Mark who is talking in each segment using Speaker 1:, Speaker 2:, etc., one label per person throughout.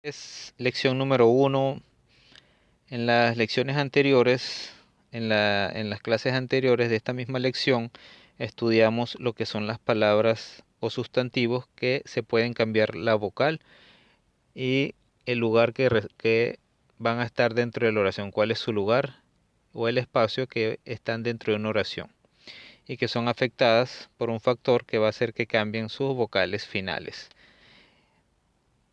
Speaker 1: Es lección número 1. En las lecciones anteriores, en las clases anteriores de esta misma lección, estudiamos lo que son las palabras o sustantivos que se pueden cambiar la vocal y el lugar que van a estar dentro de la oración, cuál es su lugar o el espacio que están dentro de una oración y que son afectadas por un factor que va a hacer que cambien sus vocales finales.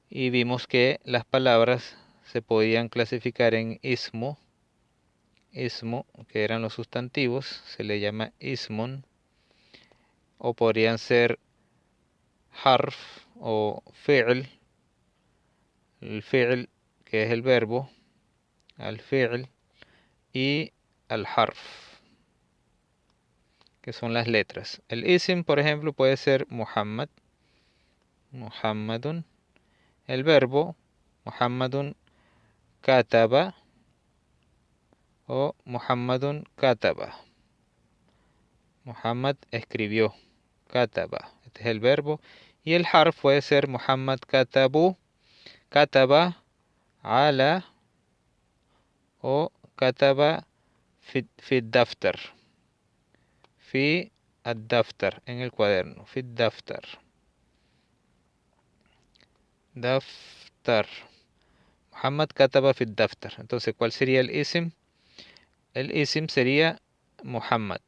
Speaker 1: Y vimos que las palabras se podían clasificar en ismo, que eran los sustantivos, se le llama ismon, o podrían ser harf o fi'l, el fi'l que es el verbo, al fi'l, y al harf, que son las letras. El ism, por ejemplo, puede ser Muhammad, Muhammadun, el verbo, Muhammadun kataba o Muhammadun kataba. Muhammad escribió, kataba, este es el verbo, y el harf puede ser Muhammad katabu, kataba, ala o kataba fi daftar, fi ad-daftar, en el cuaderno, fi daftar, daftar, Muhammad kataba fi daftar. Entonces, ¿cuál sería el ism? El ism sería Muhammad.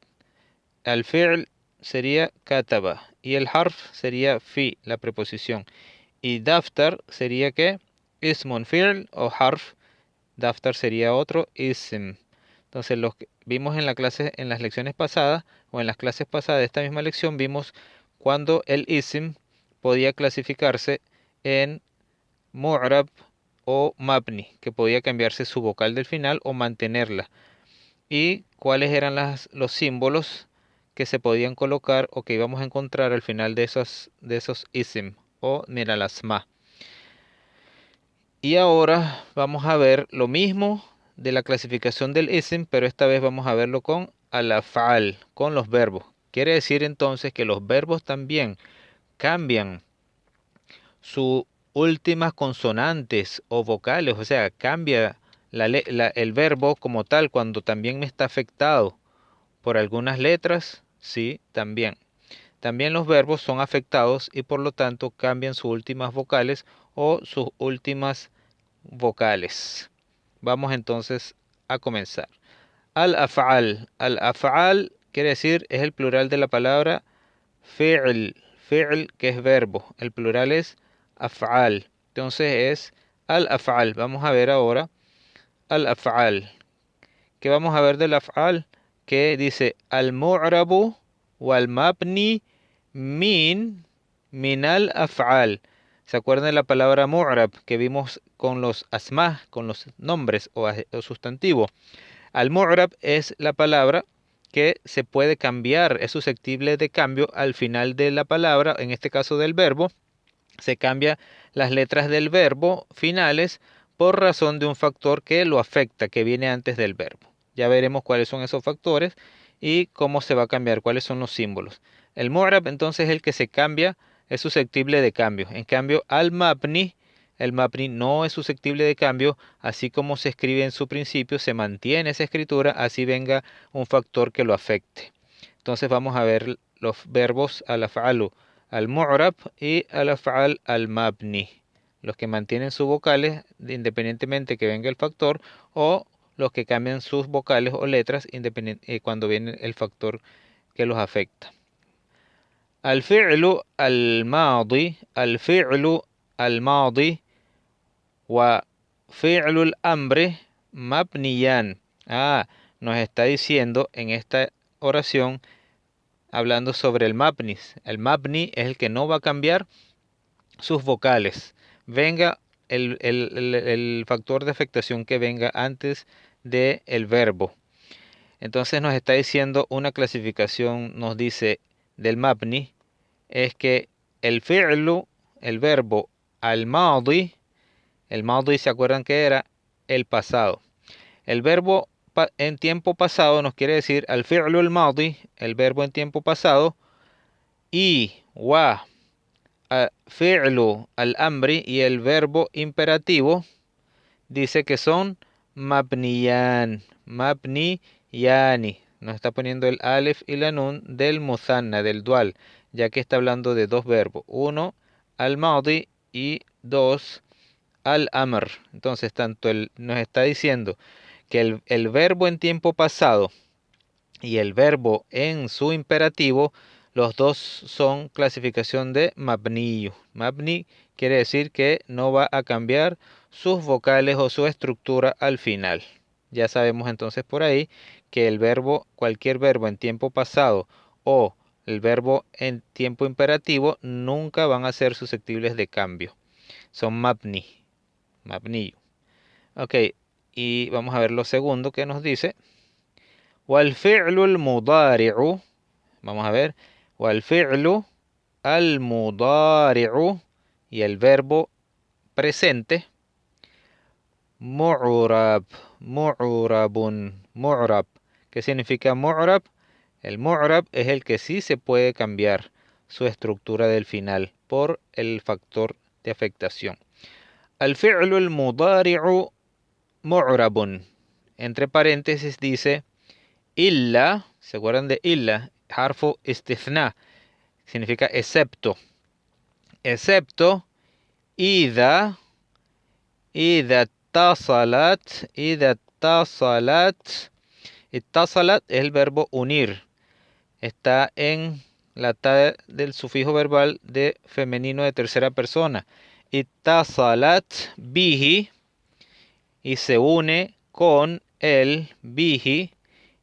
Speaker 1: El fi'l sería kataba y el harf sería fi, la preposición. Y daftar sería que ismun fi'l o harf, daftar sería otro ism. Entonces, los que vimos en la clase, en las lecciones pasadas o en las clases pasadas de esta misma lección, vimos cuando el ism podía clasificarse en mu'rab o mabni, que podía cambiarse su vocal del final o mantenerla. Y cuáles eran los símbolos que se podían colocar o que íbamos a encontrar al final de esos ism o min al asma. Y ahora vamos a ver lo mismo de la clasificación del ism, pero esta vez vamos a verlo con al-af'al, con los verbos. Quiere decir entonces que los verbos también cambian sus últimas consonantes o vocales, o sea, cambia el verbo como tal cuando también está afectado por algunas letras, sí, también. También los verbos son afectados y por lo tanto cambian sus últimas vocales o sus últimas vocales. Vamos entonces a comenzar. Al-af'al. Al-af'al quiere decir, es el plural de la palabra fi'l. Fi'l que es verbo. El plural es af'al. Entonces es al-af'al. Vamos a ver ahora al-af'al. ¿Qué vamos a ver del af'al? Que dice al-mu'rabu wal mabni min al-af'al. ¿Se acuerdan de la palabra mu'rab que vimos con los asma, con los nombres o sustantivos? Al-mu'rab es la palabra que se puede cambiar, es susceptible de cambio al final de la palabra, en este caso del verbo. Se cambia las letras del verbo finales por razón de un factor que lo afecta, que viene antes del verbo. Ya veremos cuáles son esos factores y cómo se va a cambiar, cuáles son los símbolos. El mu'rab entonces es el que se cambia, es susceptible de cambio. En cambio, al mabni, el mabni no es susceptible de cambio, así como se escribe en su principio, se mantiene esa escritura, así venga un factor que lo afecte. Entonces vamos a ver los verbos al-af'alu, al-mu'rab y al-af'al al-mabni. Los que mantienen sus vocales independientemente que venga el factor o los que cambian sus vocales o letras cuando viene el factor que los afecta. Al-fi'lu al-madi, al-fi'lu al-madi wa fi'lu al-amri mabniyan. Nos está diciendo en esta oración hablando sobre el mabnis. El mabni es el que no va a cambiar sus vocales. Venga el factor de afectación que venga antes del verbo. Entonces nos está diciendo una clasificación, nos dice del mabni, es que el fi'lu, el verbo al-madi, el madi se acuerdan que era el pasado. El verbo en tiempo pasado nos quiere decir al fi'lu al-madi, el verbo en tiempo pasado, y wa fi'lu al-amri y el verbo imperativo dice que son mabniyan, mabniyani. Nos está poniendo el alef y la nun del muthanna, del dual, ya que está hablando de dos verbos. Uno, al-madi y dos, al-amr. Entonces, nos está diciendo que el verbo en tiempo pasado y el verbo en su imperativo, los dos son clasificación de mabniyu. Mabni quiere decir que no va a cambiar sus vocales o su estructura al final. Ya sabemos entonces por ahí que cualquier verbo en tiempo pasado o el verbo en tiempo imperativo nunca van a ser susceptibles de cambio. Son mabniyu. Ok, y vamos a ver lo segundo que nos dice. والفعل المضارع vamos a ver والفعل المضارع y el verbo presente mu'rab mu'rab. ¿Qué significa mu'rab? El mu'rab es el que sí se puede cambiar su estructura del final por el factor de afectación. الفعل المضارع معرب. Entre paréntesis dice illa, ¿se acuerdan de illa? Harfu istithna, significa excepto. Excepto, ida, ida tasalat, ittasalat es el verbo unir. Está en la tab del sufijo verbal de femenino de tercera persona. Ittasalat bihi, y se une con el bihi.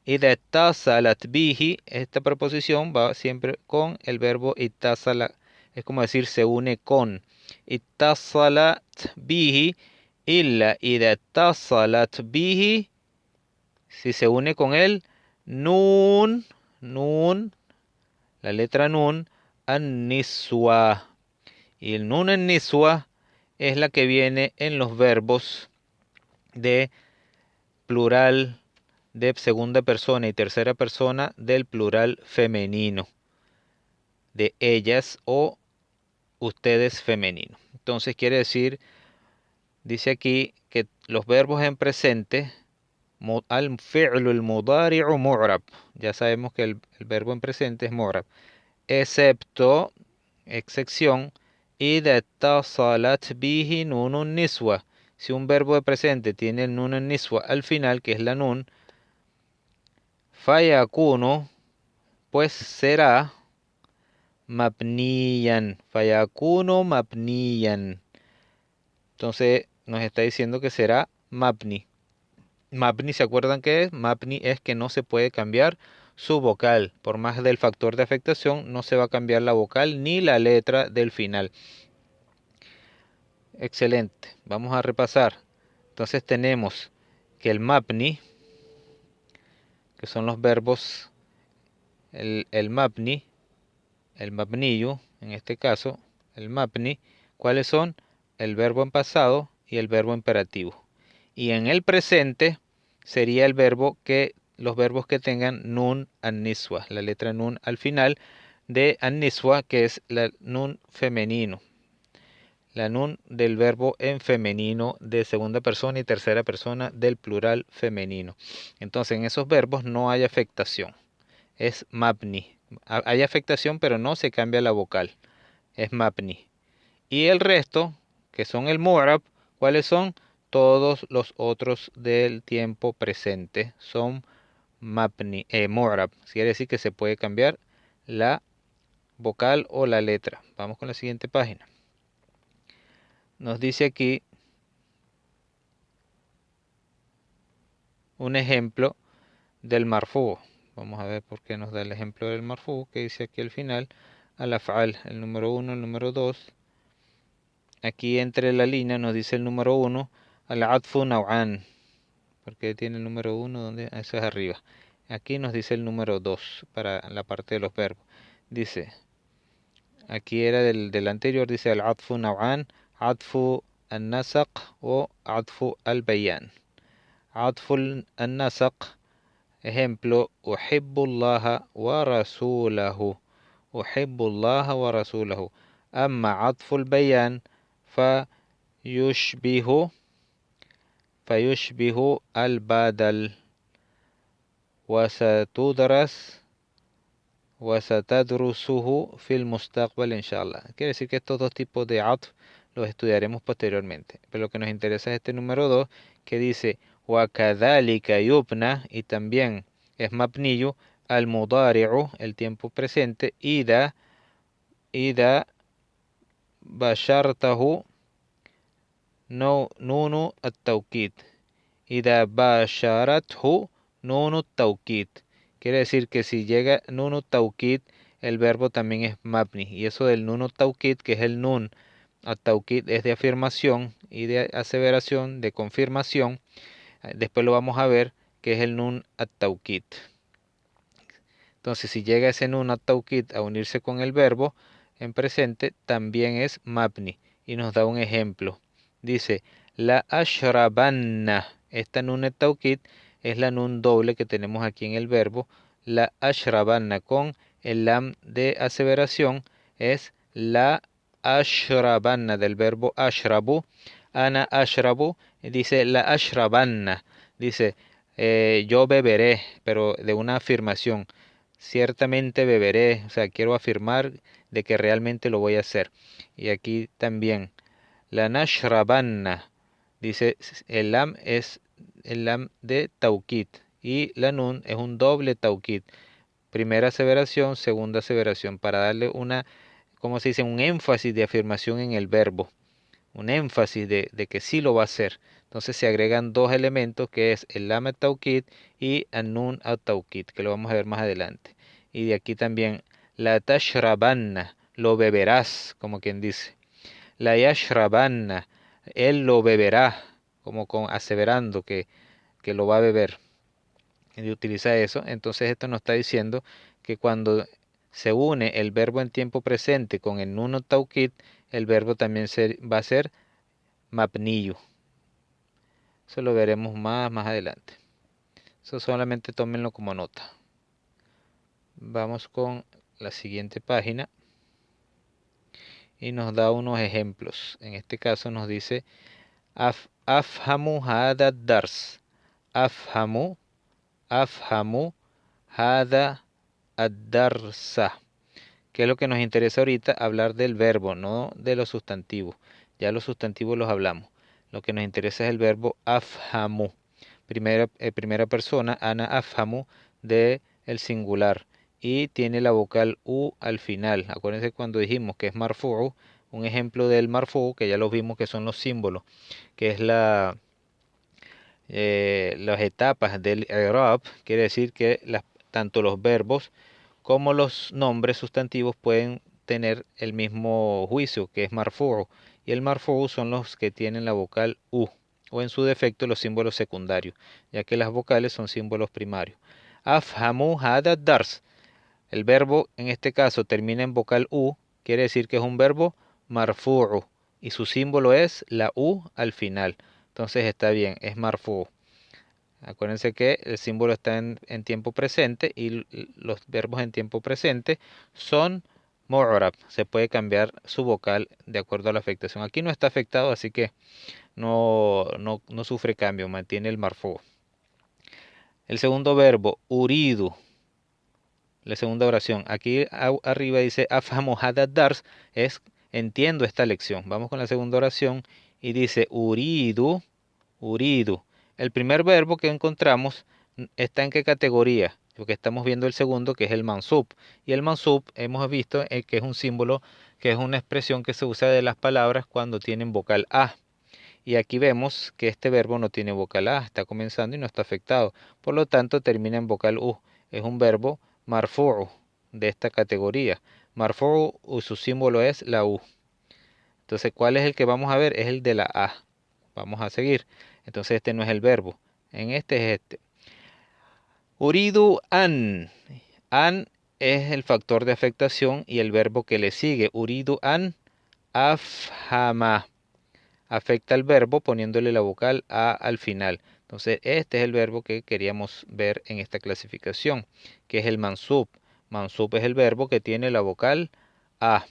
Speaker 1: إذا اتصلت به, esta preposición va siempre con el verbo ittasala, es como decir se une con. اتصلت به إلا إذا اتصلت به, si se une con él, nun, la letra nun, an-niswa. Y el nun an-niswa es la que viene en los verbos de plural de segunda persona y tercera persona del plural femenino, de ellas o ustedes femenino. Entonces quiere decir, dice aquí que los verbos en presente, al fi'lu el mudari'u mu'rab, ya sabemos que el verbo en presente es mu'rab, excepto, excepción, idha tasalat bihi nunun niswa. Si un verbo de presente tiene el nun niswa al final, que es la nun, fayakunu, pues será mabniyan, fayakunu mabniyan. Entonces nos está diciendo que será mabni. Mabni, ¿se acuerdan qué es? Mabni es que no se puede cambiar su vocal. Por más del factor de afectación, no se va a cambiar la vocal ni la letra del final. Excelente. Vamos a repasar. Entonces tenemos que el mabni, que son los verbos, el mabni, el mabniyu, en este caso, el mabni, ¿cuáles son? El verbo en pasado y el verbo imperativo. Y en el presente sería los verbos que tengan nun an-niswa, la letra nun al final de an-niswa, que es la nun femenino. La nun del verbo en femenino de segunda persona y tercera persona del plural femenino. Entonces en esos verbos no hay afectación. Es mabni. Hay afectación, pero no se cambia la vocal. Es mabni. Y el resto, que son el mu'rab, ¿cuáles son? Todos los otros del tiempo presente son mu'rab. Quiere decir que se puede cambiar la vocal o la letra. Vamos con la siguiente página. Nos dice aquí un ejemplo del marfu. Vamos a ver por qué nos da el ejemplo del marfu, que dice aquí al final, al-af'al, el número 1, el número 2. Aquí entre la línea nos dice el número 1, al-atfu naw'an, porque tiene el número 1, donde eso es arriba. Aquí nos dice el número 2 para la parte de los verbos. Dice, aquí era del anterior, dice al-atfu naw'an, atfu al-nasaq o atfu al-bayan. Atfu al-nasaq, ejemplo, uhibbullaha wa rasulahu. Uhibbullaha wa rasulahu. أما عطف البيان فيشبه البدل وستدرسه في المستقبل إن شاء الله. Quiere decir que estos dos tipos de atf los estudiaremos posteriormente. Pero lo que nos interesa es este número 2 que dice وَكَذَلِكَ يُبْنَى y también es mabniyu al mudari'u, el tiempo presente, إذا بشرته نون التوكيد. إذا باشرته نون التوكيد. Quiere decir que si llega nunu taukid, el verbo también es mabni. Y eso del nunu taukid, que es el nun at-taukid, es de afirmación y de aseveración, de confirmación. Después lo vamos a ver, que es el nun at-taukid. Entonces, si llega ese nun at-taukid a unirse con el verbo en presente, también es mabni. Y nos da un ejemplo. Dice, la ashrabanna. Esta nun at-taukid es la nun doble que tenemos aquí en el verbo. La ashrabanna con el lam de aseveración es la ashrabanna del verbo ashrabu. Ana ashrabu. Dice la ashrabanna. Dice, yo beberé, pero de una afirmación. Ciertamente beberé, o sea, quiero afirmar de que realmente lo voy a hacer. Y aquí también, la nashrabanna, dice, el lam es el lam de taukid y la nun es un doble taukid. Primera aseveración, segunda aseveración, para darle una, como se dice, un énfasis de afirmación en el verbo, un énfasis de que sí lo va a hacer. Entonces se agregan dos elementos que es el lam at-taukid y an-nun at-taukid, que lo vamos a ver más adelante. Y de aquí también la tashrabanna, lo beberás, como quien dice. La yashrabanna, él lo beberá, como aseverando que lo va a beber. Y utiliza eso. Entonces esto nos está diciendo que cuando se une el verbo en tiempo presente con el nun at-taukid, el verbo también va a ser mabniyu. Eso lo veremos más adelante. Eso solamente tómenlo como nota. Vamos con la siguiente página y nos da unos ejemplos. En este caso nos dice afhamu hada dars. Afhamu hada ad-darsa. ¿Qué es lo que nos interesa ahorita? Hablar del verbo, no de los sustantivos. Ya los sustantivos los hablamos. Lo que nos interesa es el verbo afhamu. Primera persona, ana afhamu, de el singular. Y tiene la vocal U al final. Acuérdense cuando dijimos que es marfu'u. Un ejemplo del marfu'u, que ya lo vimos que son los símbolos, que es las etapas del i'rab. Quiere decir que tanto los verbos como los nombres sustantivos pueden tener el mismo juicio, que es marfu'u. Y el marfu'u son los que tienen la vocal U, o en su defecto los símbolos secundarios, ya que las vocales son símbolos primarios. Afhamu hada dars. El verbo en este caso termina en vocal U, quiere decir que es un verbo marfu'u, y su símbolo es la U al final. Entonces está bien, es marfu'u. Acuérdense que el símbolo está en tiempo presente y los verbos en tiempo presente son mu'rab. Se puede cambiar su vocal de acuerdo a la afectación. Aquí no está afectado, así que no sufre cambio, mantiene el marfu. El segundo verbo, uridu, la segunda oración. Aquí arriba dice afhamu hada dars, es entiendo esta lección. Vamos con la segunda oración y dice uridu. El primer verbo que encontramos está en qué categoría, porque estamos viendo el segundo, que es el mansub. Y el mansub hemos visto que es un símbolo, que es una expresión que se usa de las palabras cuando tienen vocal A. Y aquí vemos que este verbo no tiene vocal A, está comenzando y no está afectado. Por lo tanto, termina en vocal U. Es un verbo marfu'u de esta categoría. Marfu'u, su símbolo es la U. Entonces, ¿cuál es el que vamos a ver? Es el de la A. Vamos a seguir. Entonces, este no es el verbo. En este es este. Uridu an. An es el factor de afectación y el verbo que le sigue. Uridu an afhama. Afecta el verbo poniéndole la vocal A al final. Entonces, este es el verbo que queríamos ver en esta clasificación, que es el mansub. Mansub es el verbo que tiene la vocal A.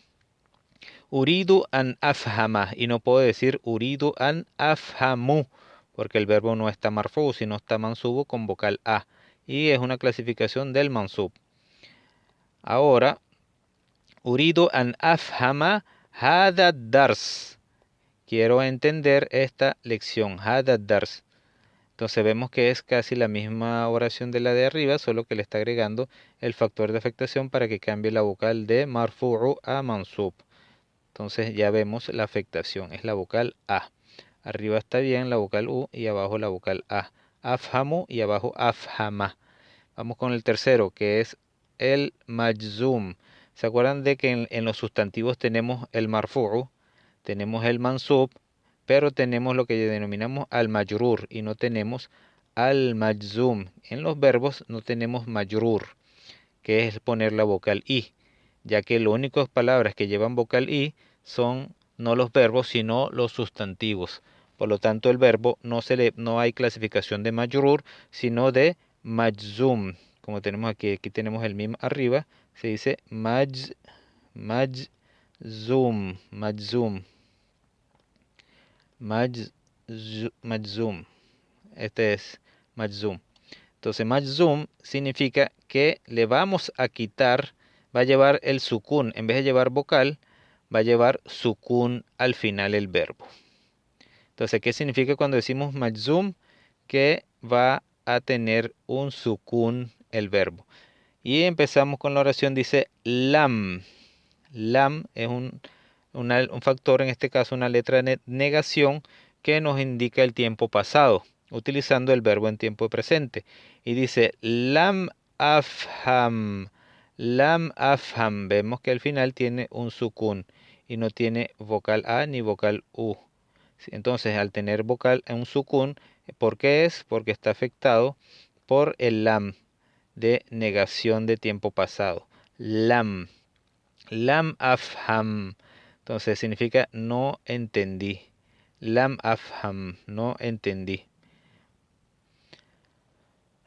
Speaker 1: Uridu an afhama. Y no puedo decir uridu an afhamu, porque el verbo no está marfu, sino está mansubo con vocal A. Y es una clasificación del mansub. Ahora, uridu an afhama hada dars. Quiero entender esta lección, hada dars. Entonces vemos que es casi la misma oración de la de arriba, solo que le está agregando el factor de afectación para que cambie la vocal de marfu'u a mansub. Entonces ya vemos la afectación, es la vocal A. Arriba está bien la vocal U y abajo la vocal A. Afhamu y abajo afhama. Vamos con el tercero, que es el majzum. ¿Se acuerdan de que en los sustantivos tenemos el marfu'u, tenemos el mansub, pero tenemos lo que denominamos al majrur y no tenemos al majzum? En los verbos no tenemos majrur, que es poner la vocal i, ya que las únicas palabras que llevan vocal i son no los verbos, sino los sustantivos. Por lo tanto, el verbo no hay clasificación de majrur, sino de majzum. Como tenemos aquí tenemos el mim arriba, se dice majzum, majzum. Este es majzum. Entonces, majzum significa que le vamos a quitar, va a llevar el sukun, en vez de llevar vocal, va a llevar sukun al final el verbo. Entonces, ¿qué significa cuando decimos majzum? Que va a tener un sukun el verbo. Y empezamos con la oración, dice lam. Lam es un factor, en este caso una letra de negación, que nos indica el tiempo pasado, utilizando el verbo en tiempo presente. Y dice lam afham. Lam afham. Vemos que al final tiene un sukun y no tiene vocal A ni vocal U. Entonces, al tener vocal en un sukun, ¿por qué es? Porque está afectado por el lam de negación de tiempo pasado. Lam. Lam afham. Entonces significa no entendí. Lam afham, no entendí.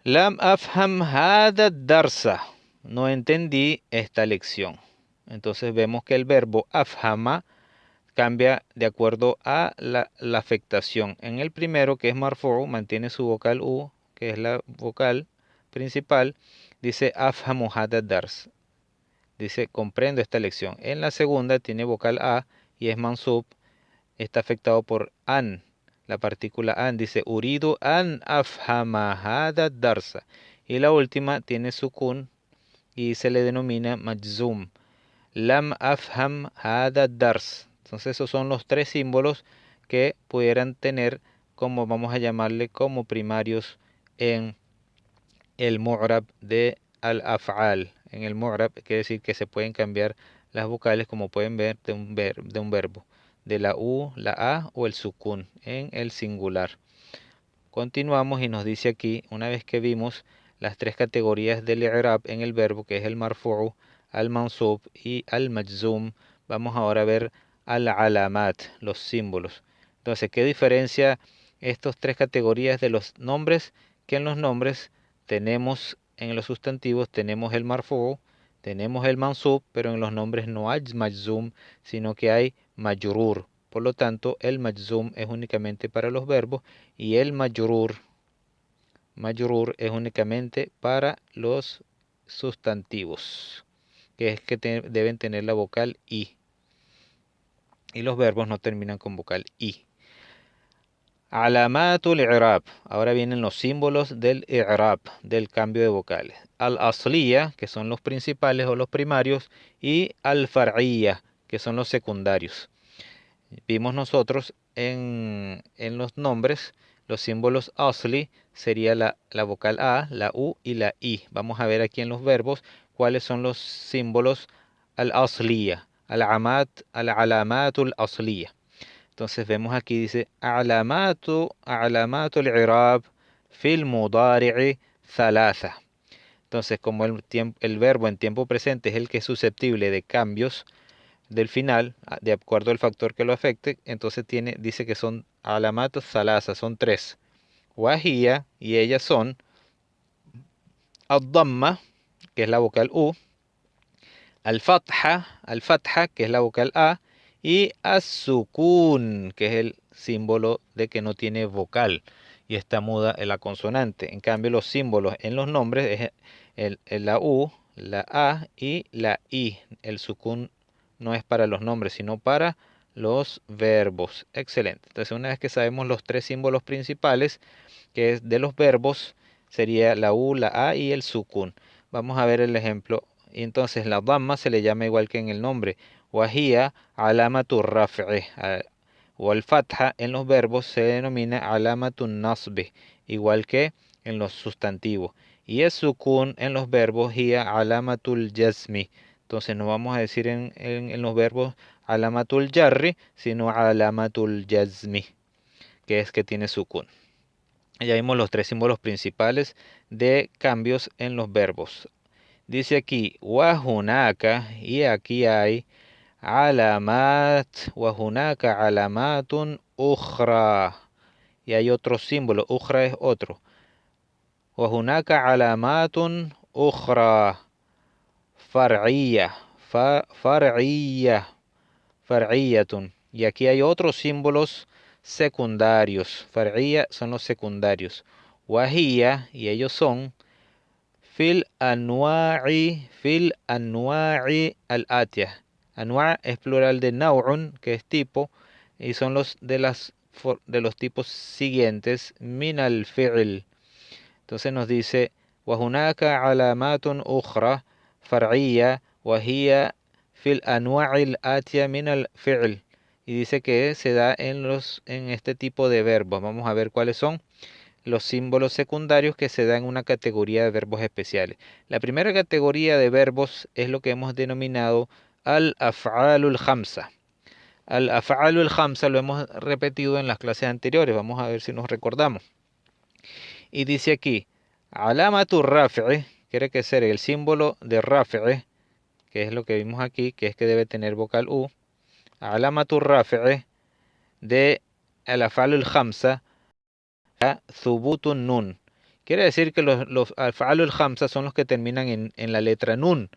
Speaker 1: Lam afham hada darsa. No entendí esta lección. Entonces vemos que el verbo afhama cambia de acuerdo a la afectación. En el primero, que es marfu, mantiene su vocal u, que es la vocal principal. Dice afhamu hada dars. Dice comprendo esta lección. En la segunda tiene vocal a y es mansub. Está afectado por an. La partícula an dice uridu an afhama hada darsa. Y la última tiene sukun y se le denomina majzum. Lam afham hada dars. Entonces esos son los tres símbolos que pudieran tener, como vamos a llamarle, como primarios en el mu'rab de al-af'al. En el mu'rab quiere decir que se pueden cambiar las vocales, como pueden ver, de un verbo, de la u, la a o el sukun en el singular. Continuamos y nos dice aquí, una vez que vimos las tres categorías del i'rab en el verbo, que es el marfu'u, al mansub y al majzum, vamos ahora a ver al alamat, los símbolos. Entonces, ¿qué diferencia estas tres categorías de los nombres? Que en los nombres tenemos, en los sustantivos tenemos el marfu'u, tenemos el mansub, pero en los nombres no hay majzum, sino que hay majrur. Por lo tanto, el majzum es únicamente para los verbos y el majrur es únicamente para los sustantivos, que es que deben tener la vocal i. Y los verbos no terminan con vocal i. Alamatul i'rab. Ahora vienen los símbolos del i'rab, del cambio de vocales. Al-asliya, que son los principales o los primarios, y al-far'iyya, que son los secundarios. Vimos nosotros en los nombres, los símbolos asli sería la vocal A, la U y la I. Vamos a ver aquí en los verbos cuáles son los símbolos al-asliya, al-alamatul asliya. Entonces vemos aquí dice alamatul i'rab fil mudari'i thalatha. Entonces como el verbo en tiempo presente es el que es susceptible de cambios del final, de acuerdo al factor que lo afecte, entonces dice que son alamatos salasa, son tres. Wahia, y ellas son ad-damma, que es la vocal U, al-fatha, que es la vocal A, y as-sukun, que es el símbolo de que no tiene vocal y está muda en la consonante. En cambio, los símbolos en los nombres es la U, la A y la I. El sukun no es para los nombres, sino para los verbos. Excelente. Entonces, una vez que sabemos los tres símbolos principales, que es de los verbos, sería la U, la A y el sukun. Vamos a ver el ejemplo. Y entonces la dhamma se le llama igual que en el nombre. Wahia alamatu raf'i. O el fatha en los verbos se denomina alamatun nasbi, igual que en los sustantivos. Y el sukun en los verbos hiya alamatul jazmi. Entonces no vamos a decir en los verbos alamatul jarri, sino alamatul jazmi, que es que tiene sukun. Ya vimos los tres símbolos principales de cambios en los verbos. Dice aquí, wahunaka, y aquí hay alamat, wahunaka alamatun ukhra. Y hay otro símbolo, ukhra es otro. Wahunaka alamatun ukhra, far'iyya, far'iyya, far'iyatun. Y aquí hay otros símbolos secundarios. Far'iyya son los secundarios. Wahiyya, y ellos son fil anwa'i al-atiyah. Anwa' es plural de naw'un, que es tipo, y son los de los tipos siguientes, min al-fi'l. Entonces nos dice, وهناك علامات أخرى فرعية وهي في الأنواع الآتية من الفعل. Y dice que se da en este tipo de verbos. Vamos a ver cuáles son los símbolos secundarios que se dan en una categoría de verbos especiales. La primera categoría de verbos es lo que hemos denominado al-af'alul khamsa. Al-af'alul khamsa lo hemos repetido en las clases anteriores. Vamos a ver si nos recordamos. Y dice aquí, alamatu raf'i, quiere que ser el símbolo de raf'i, que es lo que vimos aquí, que es que debe tener vocal U. Alamatu raf'i de al-af'alul khamsa, thubutun nun. Quiere decir que los af'alul khamsa son los que terminan en la letra nun.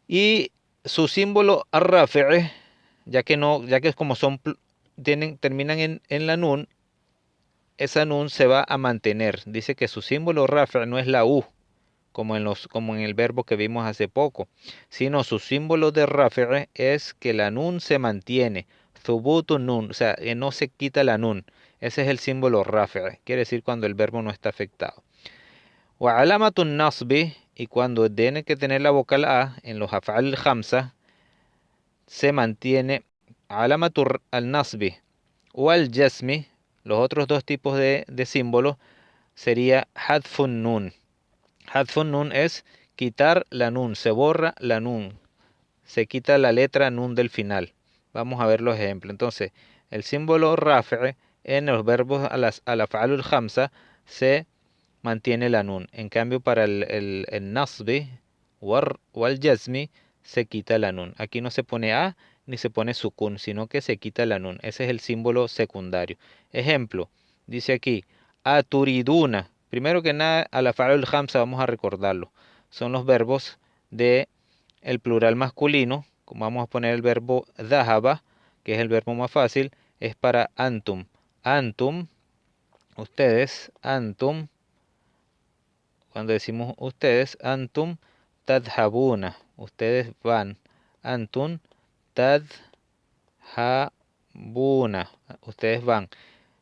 Speaker 1: Y su símbolo ar-rafi', ya que es como terminan en la nun, esa nun se va a mantener. Dice que su símbolo rafi' no es la U, como en el verbo que vimos hace poco, sino su símbolo de rafi' es que la nun se mantiene. Thubutun nun, o sea, que no se quita la nun. Ese es el símbolo rafi', quiere decir cuando el verbo no está afectado. Wa alamatun nasbi, y cuando tiene que tener la vocal A en los af'al khamsa, se mantiene alamatur al nasbi o al jasmi. Los otros dos tipos de símbolos sería hadfun nun. Hadfun nun es quitar la nun, se borra la nun, se quita la letra nun del final. Vamos a ver los ejemplos. Entonces, el símbolo rafi' en los verbos al af'alul khamsa se mantiene la nun. En cambio, para el nasbi o al jazmi se quita la nun. Aquí no se pone a ni se pone sukun, sino que se quita la nun. Ese es el símbolo secundario. Ejemplo, dice aquí, aturiduna. Primero que nada, al af'alul khamsa vamos a recordarlo. Son los verbos de el plural masculino. Como vamos a poner el verbo dhahaba, que es el verbo más fácil, es para antum. Antum, ustedes, antum. Cuando decimos ustedes, antum tadhabuna, ustedes van. Antum tadhabuna, ustedes van.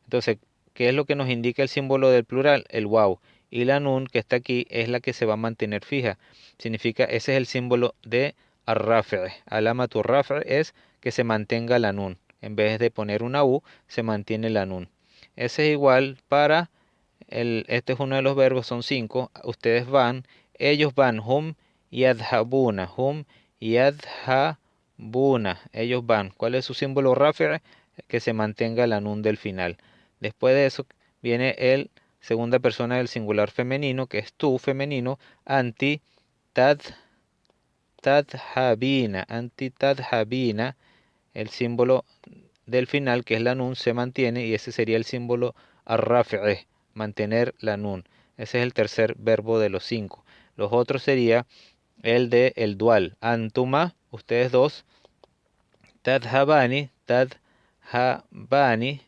Speaker 1: Entonces, ¿qué es lo que nos indica el símbolo del plural? El waw. Y la nun que está aquí es la que se va a mantener fija. Significa, ese es el símbolo de ar-rafi'. Alamatu rafi' es que se mantenga la nun. En vez de poner una u, se mantiene la nun. Ese es igual para este es uno de los verbos, son 5. Ustedes van, ellos van, hum yadhabuna, ellos van. ¿Cuál es su símbolo rafi'? Que se mantenga la nun del final. Después de eso viene el segunda persona del singular femenino, que es tú femenino, anti tadhabina, el símbolo del final, que es la nun, se mantiene y ese sería el símbolo ar-rafi', mantener la nun. Ese es el tercer verbo de los 5. Los otros sería el de el dual. Antuma, ustedes dos, Tadhabani, tadhabani,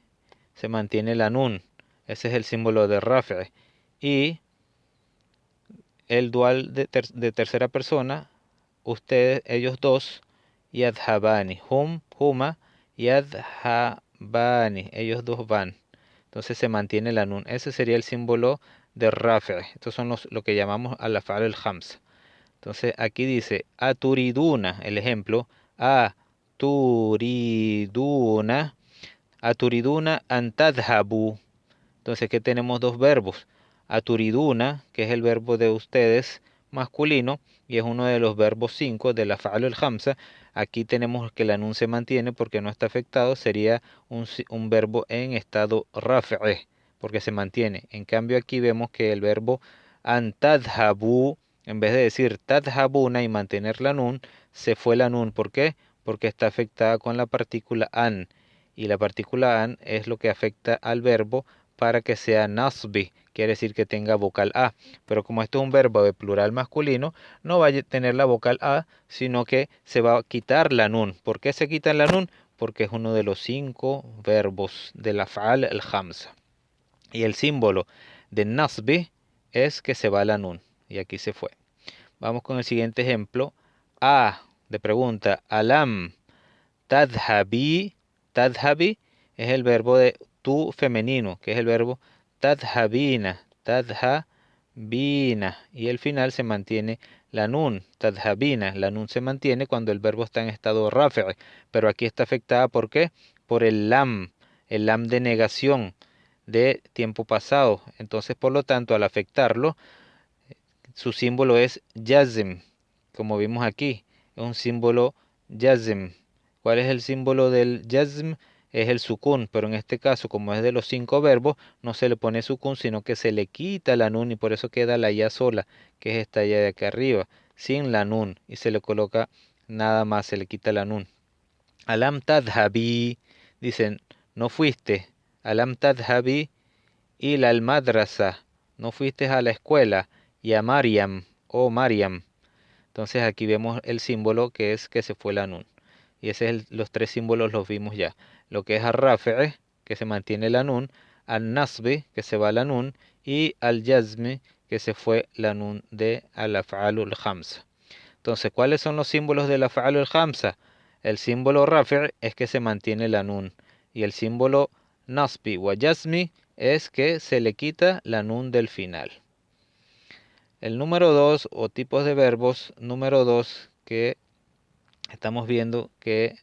Speaker 1: se mantiene la nun. Ese es el símbolo de rafi'. Y el dual de tercera persona, ustedes, ellos dos, yadhabani, huma, yadhabani, ellos dos van. Entonces se mantiene la nun. Ese sería el símbolo de rafi'. Estos son lo que llamamos al-af'al al-khamsa. Entonces aquí dice aturiduna, el ejemplo, aturiduna, aturiduna an tadhabu. Entonces aquí tenemos dos verbos. Aturiduna, que es el verbo de ustedes masculino, y es uno de los verbos 5 de la fa'al al-khamsa. Aquí tenemos que la nun se mantiene porque no está afectado, sería un verbo en estado rafi', porque se mantiene. En cambio aquí vemos que el verbo an tadhabu, en vez de decir tadhabuna y mantener la nun, se fue la nun. ¿Por qué? Porque está afectada con la partícula an. Y la partícula an es lo que afecta al verbo para que sea nasbi, quiere decir que tenga vocal A. Pero como esto es un verbo de plural masculino, no va a tener la vocal A, sino que se va a quitar la nun. ¿Por qué se quita la nun? Porque es uno de los 5 verbos de la fa'al al-khamsa. Y el símbolo de nasbi es que se va la nun. Y aquí se fue. Vamos con el siguiente ejemplo. A de pregunta. Alam tadhabi. Tadhabi es el verbo de tu femenino, que es el verbo tadhabina. Tadhabina. Y el final se mantiene la nun. Tadhabina. La nun se mantiene cuando el verbo está en estado rafi'. Pero aquí está afectada, ¿por qué? Por el lam. El lam de negación de tiempo pasado. Entonces, por lo tanto, al afectarlo, su símbolo es jazm, como vimos aquí, es un símbolo jazm. ¿Cuál es el símbolo del jazm? Es el sukun, pero en este caso, como es de los 5 verbos, no se le pone sukun, sino que se le quita la nun y por eso queda la ya sola, que es esta ya de acá arriba, sin la nun, y se le coloca nada más, se le quita la nun. Alam tadhabi, dicen, no fuiste. Alam tadhabi ila al madrasa, no fuiste a la escuela. Y a Mariam, o Mariam. Entonces aquí vemos el símbolo que es que se fue la nun. Y ese es los 3 símbolos los vimos ya. Lo que es al-rafi', que se mantiene la nun, al-nasbi, que se va la nun, y al-jazmi, que se fue la nun de al-af'al al-khamsa. Entonces, ¿cuáles son los símbolos del af'al al-khamsa? El símbolo rafi' es que se mantiene la nun. Y el símbolo nasbi o jazmi es que se le quita la nun del final. El número 2 o tipos de verbos número 2 que estamos viendo que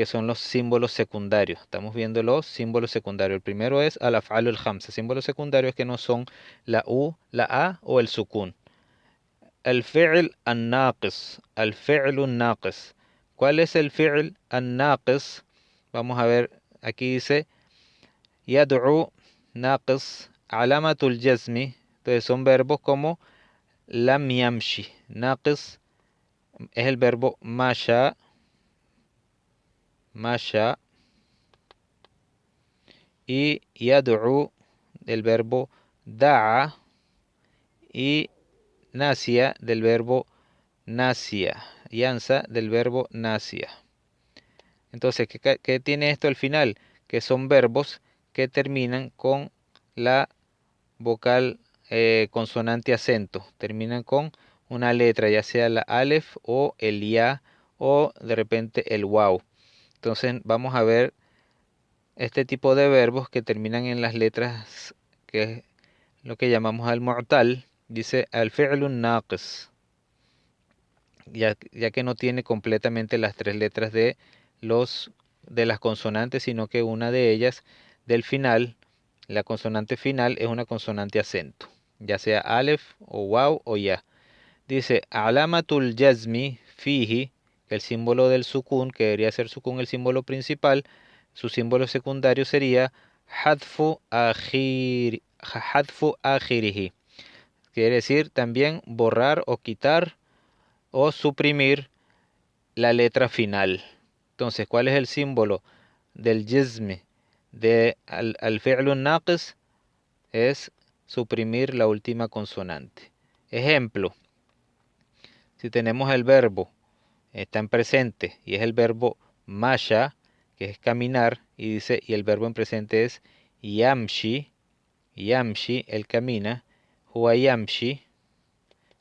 Speaker 1: son los símbolos secundarios. Estamos viendo los símbolos secundarios. El primero es al-af'al al-khamsa. Símbolos secundarios que no son la U, la A o el sukun. El fi'l an-naqis. El fi'l an-naqis. ¿Cuál es el fi'l an-naqis? Vamos a ver, aquí dice yad'u naqis alamatul jazmi. Entonces son verbos como lam yamshi. Naqis es el verbo masha, masha, y yad'u del verbo da'a, y nasia del verbo nasia, yansa del verbo nasia. Entonces, ¿qué tiene esto al final? Que son verbos que terminan con la vocal consonante acento, terminan con una letra, ya sea la alef o el ya o de repente el waw. Entonces vamos a ver este tipo de verbos que terminan en las letras, que es lo que llamamos al mu'tal. Dice al fi'lun naqis, ya que no tiene completamente las 3 letras de las consonantes, sino que una de ellas del final, la consonante final es una consonante acento, ya sea alef o waw o ya. Dice alamatul jazmi fihi, el símbolo del sukun, que debería ser sukun el símbolo principal, su símbolo secundario sería hadfu akhirihi. Quiere decir también borrar o quitar o suprimir la letra final. Entonces, ¿cuál es el símbolo del jazmi de al-fi'l naqis? Es suprimir la última consonante. Ejemplo, si tenemos el verbo, está en presente y es el verbo masha, que es caminar, y el verbo en presente es yamshi, yamshi, él camina, huwa yamshi,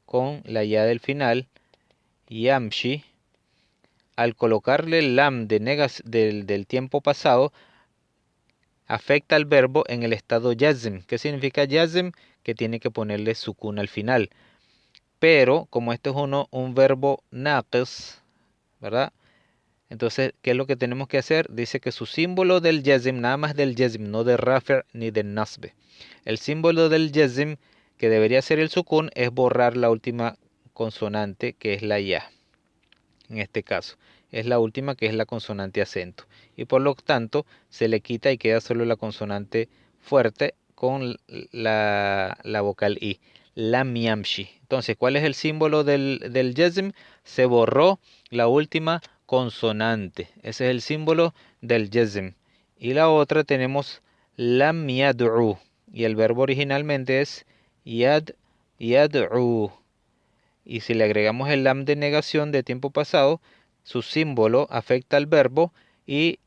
Speaker 1: con la ya del final, yamshi. Al colocarle el lam del tiempo pasado, afecta al verbo en el estado yazm. ¿Qué significa yazm? Que tiene que ponerle sukun al final. Pero, como este es un verbo naqis, ¿verdad? Entonces, ¿qué es lo que tenemos que hacer? Dice que su símbolo del yazm, nada más del yazm, no de rafi' ni del nasbe. El símbolo del yazm, que debería ser el sukun, es borrar la última consonante, que es la ya. En este caso, es la última, que es la consonante acento. Y por lo tanto, se le quita y queda solo la consonante fuerte con la vocal i. Lam yamshi. Entonces, ¿cuál es el símbolo del yazm? Se borró la última consonante. Ese es el símbolo del yazm. Y la otra tenemos lam yad'u. Y el verbo originalmente es yad'u. Y si le agregamos el lam de negación de tiempo pasado, su símbolo afecta al verbo y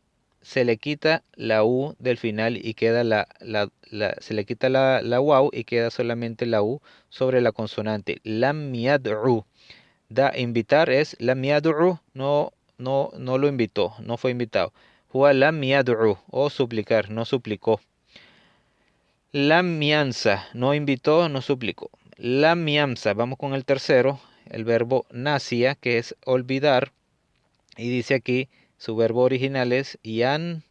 Speaker 1: se le quita la u del final y queda se le quita la waw y queda solamente la u sobre la consonante. Lam yad'u. Da invitar es lam yad'u, no lo invitó, no fue invitado. Huwa lam yad'u, o suplicar, no suplicó. Lam yansa, no invitó, no suplicó. Lam yamsa, vamos con el tercero, el verbo nasia, que es olvidar. Y dice aquí, su verbo original es yansa.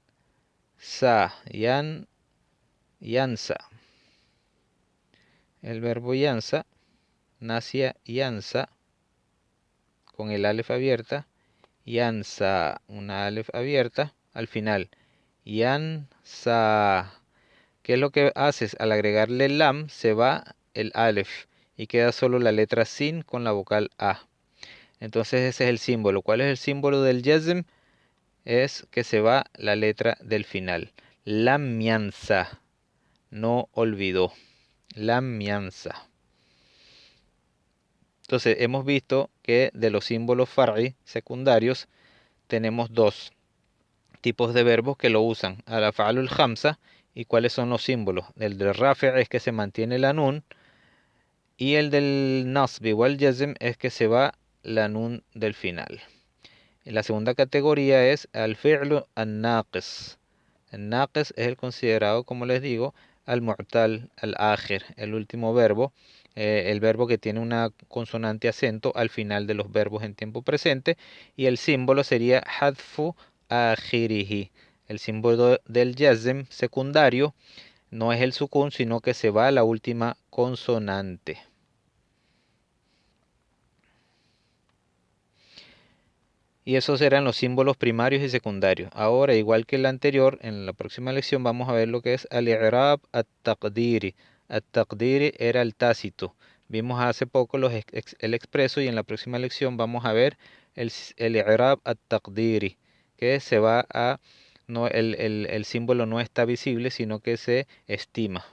Speaker 1: El verbo yansa, nasia yansa, con el alef abierta. Yansa, una alef abierta, al final. Yansa. ¿Qué es lo que haces? Al agregarle lam, se va el alef y queda solo la letra sin con la vocal a. Entonces ese es el símbolo. ¿Cuál es el símbolo del yazm? Es que se va la letra del final. Lam yansa. No olvidó. Lam yansa. Entonces hemos visto que de los símbolos far'i secundarios tenemos dos tipos de verbos que lo usan. Al af'alul khamsa. ¿Y cuáles son los símbolos? El del rafi' es que se mantiene la nun. Y el del nasb o el yazm es que se va la nun del final. La segunda categoría es al fi'lu an-naqis. El naqis es el considerado, como les digo, al-mu'tal, al-akhir, el último verbo, el verbo que tiene una consonante acento al final de los verbos en tiempo presente, y el símbolo sería hadfu akhirihi. El símbolo del yazm secundario no es el sukun, sino que se va a la última consonante. Y esos eran los símbolos primarios y secundarios. Ahora, igual que el anterior, en la próxima lección vamos a ver lo que es al-i'rab at-taqdiri. At-taqdiri era el tácito. Vimos hace poco el expreso y en la próxima lección vamos a ver el i'rab at-taqdiri, que se va a, no, el símbolo no está visible, sino que se estima.